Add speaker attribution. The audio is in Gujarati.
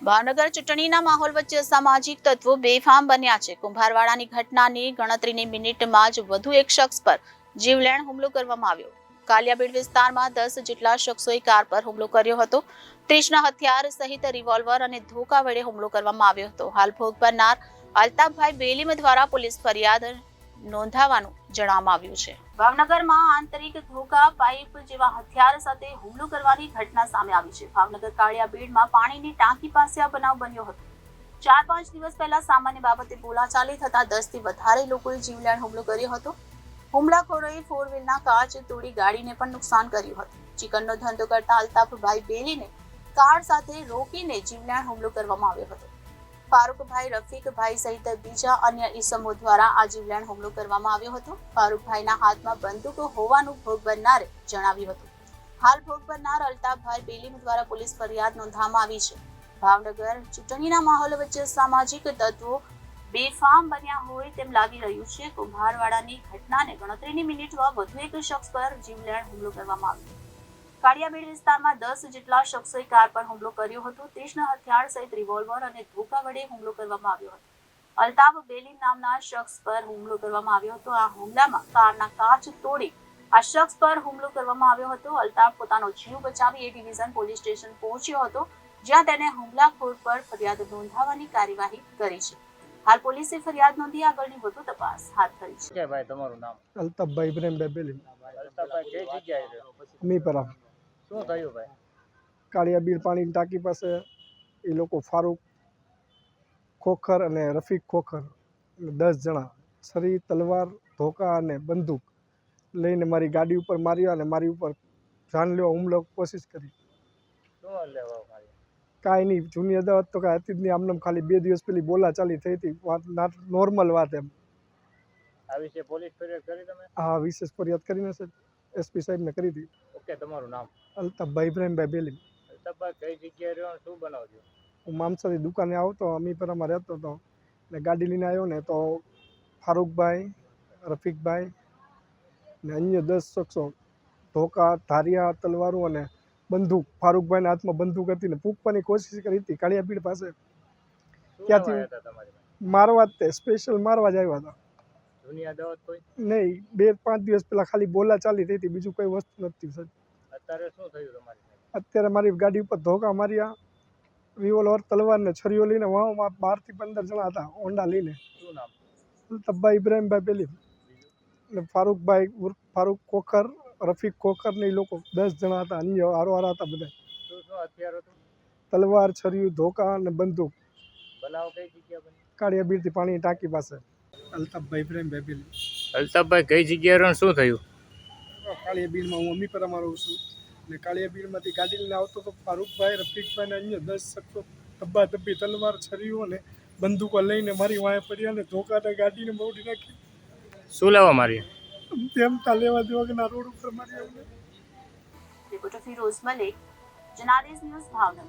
Speaker 1: ભાવનગર ચૂંટણીના માહોલ વચ્ચે સામાજિક તત્વો બેફામ બન્યા છે. કુંભારવાડાની ઘટનાની ગણતરીની મિનિટમાં જ વધુ એક શખ્સ પર જીવલેણ હુમલો કરવામાં આવ્યો. કાલિયાબીડ વિસ્તારમાં 10 જેટલા શખ્સોએ કાર પર હુમલો કર્યો હતો. ત્રિશના હથિયાર સહિત રિવોલ્વર અને ધોકા વડે હુમલો કરવામાં આવ્યો હતો. હાલ ભોગ બનનાર અલ્તાફભાઈ બેલીમ દ્વારા પોલીસ ફરિયાદ નોંધાવવાનું જણાવવામાં આવ્યું છે. ભાવનગરમાં આંતરિક ધોકા પાઇપ જેવા હથિયાર સાથે હુમલો કરવાની ઘટના સામે આવી છે. ભાવનગર કાળિયાબીડમાં પાણીની ટાંકી પાસે આ બનાવ બન્યો હતો. 4-5 દિવસ પહેલા સામાન્ય બાબતે બોલાચાલી થતા 10 થી વધારે લોકોએ જીવલેણ હુમલો કર્યો હતો. હુમલાખોરોએ 4 વ્હીલના કાચ તોડી ગાડીને પણ નુકસાન કર્યું હતું. ચિકનનો ધંધો કરતા અલ્તાફભાઈ બેલીને કાર સાથે રોકીને જીવલેણ હુમલો કરવામાં આવ્યો હતો. ફારૂકભાઈ, રફીકભાઈ સહિત બીજા અન્ય ઈસમો દ્વારા આ જીવલેણ હુમલો કરવામાં આવ્યો હતો. ફારૂકભાઈના હાથમાં બંદૂકો હોવાનું ભોગ બનનારે જણાવ્યું હતું. હાલ ભોગ બનનાર અલ્તાફભાઈ બેલીમ દ્વારા પોલીસ ફરિયાદ નોંધવામાં આવી છે. ભાવનગર ચૂંટણીના માહોલ વચ્ચે સામાજિક તત્વો બેફામ બન્યા હોય તેમ લાગી રહ્યું છે. કુંભારવાડાની ઘટનાને ગણતરીની મિનિટમાં વધુ એક શખ્સ પર જીવલેણ હુમલો કરવામાં આવ્યો. કાળિયાબીડ વિસ્તારમાં 10 જેટલા શખ્સોએ કાર પર હુમલો કર્યો હતો. ત્રિશના હથિયાર સહિત રિવોલ્વર અને ધોકા વડે હુમલો કરવામાં આવ્યો હતો. અલ્તાફ બેલીમ નામના શખ્સ પર હુમલો કરવામાં આવ્યો હતો. આ હુમલામાં કારના કાચ તોડી આ શખ્સ પર હુમલો કરવામાં આવ્યો હતો. અલ્તાફ પોતાનો જીવ બચાવી એ ડિવિઝન પોલીસ સ્ટેશન પહોંચ્યો હતો, જ્યાં તેને હુમલાખોર પર ફરિયાદ નોંધાવવાની કાર્યવાહી કરી છે. હાલ પોલીસે ફરિયાદ નોંધી આગળની વધુ તપાસ હાથ ધરી છે.
Speaker 2: ભાઈ તમારું નામ?
Speaker 3: અલ્તાફભાઈ ઇબ્રાહીમભાઈ બેલીમ.
Speaker 2: અલ્તાફભાઈ કઈ જગ્યાએ રહો?
Speaker 3: મીપરા.
Speaker 2: શું થયું ભાઈ?
Speaker 3: કાળિયાબીડ પાણીની ટાંકી પાસે એ લોકો ફારૂક ખોખર અને રફીક ખોખર 10 જણા છરી, તલવાર, ધોકા અને બંદૂક લઈને મારી ગાડી ઉપર માર્યા અને મારી ઉપર જાનલેવા હુમલો કોશિશ કરી.
Speaker 2: શું લેવા મારી?
Speaker 3: કાંઈ નહીં, જૂની અદાવત તો કાંઈ હતી જ નહીં. આમને ખાલી 2 દિવસ પહેલી બોલાચાલી થઈ હતી. વાત નોર્મલ વાત એમ.
Speaker 2: આ વિશે પોલીસ ફરિયાદ કરી તમે?
Speaker 3: હા, વિશેષ ફરિયાદ કરીને છે એસપી સાહેબને કરી હતી.
Speaker 2: ઓકે, તમારું નામ?
Speaker 3: અલ્તાફભાઈ ઇબ્રાહીમભાઈ બેલીમ.
Speaker 2: અલ્તાફભાઈ કઈ જગ્યાએ રહ્યો અને શું બનાવજો?
Speaker 3: હું મામસાની દુકાને આવતો, અમીપરામાં રહેતો હતો ને ગાડી લઈને આવ્યો ને તો ફારૂકભાઈ, રફીકભાઈ ને અન્ય 10 શખ્સો ધોકા, ધારિયા, તલવારો અને બંદૂક, ફારૂકભાઈના હાથમાં બંદૂક હતી ને ફૂંકવાની કોશિશ કરી હતી કાળિયાબીડ પાસે. ત્યાંથી મારવા જ તે સ્પેશિયલ મારવા જ આવ્યા હતા.
Speaker 2: જૂની અદાવત કોઈ
Speaker 3: નહીં, 2-5 દિવસ પહેલા ખાલી બોલાચાલી થઈ હતી, બીજું કોઈ વસ્તુ નથી સાહેબ.
Speaker 2: અત્યારે શું થયું તમારી?
Speaker 3: અત્યારે મારી ગાડી ઉપર ધોકા માર્યા, રિવોલ્વર, તલવાર ને છરીઓ લઈને વાવમાં 12 થી 15 જણા હતા હોન્ડા લઈને.
Speaker 2: શું નામ?
Speaker 3: અલ્તાફભાઈ ઇબ્રાહીમભાઈ બેલીમ ને ફારૂકભાઈ ફારૂક ખોખર, રફીક ખોખર ને એ લોકો 10 જણા હતા. અન્ય હારોહારા હતા બધા.
Speaker 2: શું હથિયાર હતું?
Speaker 3: તલવાર, છરીયું, ધોકા અને બંદૂક.
Speaker 2: બનાવ કઈ જગ્યા બની?
Speaker 3: કાળિયાબીડથી પાણીની ટાંકી પાસે. અલ્તાફભાઈ ઇબ્રાહીમભાઈ બેલીમ.
Speaker 2: અલ્તાફભાઈ કઈ જગ્યાએ રહ્યો શું થયું?
Speaker 3: કાળિયાબીડમાં હું અમીપરામાં રહું છું ને કાળિયાબીડમાંથી ગાડી લઈને આવતો તો ફારૂકભાઈ, રફીકભાઈ ને અન્ય 10 શખ્સો ધબ્બી તલવાર, છરીઓ અને બંદૂકો લઈને મારી વાંહે પડ્યા ને ધોકાને ગાડીને મોડી નાખી.
Speaker 2: શું લેવા મારી?
Speaker 3: તેમ તા લેવા દેવા કે ના રોડ ઉપર મારી.
Speaker 1: Reporter Firoz Malik, Janadesh news, Bhavnagar.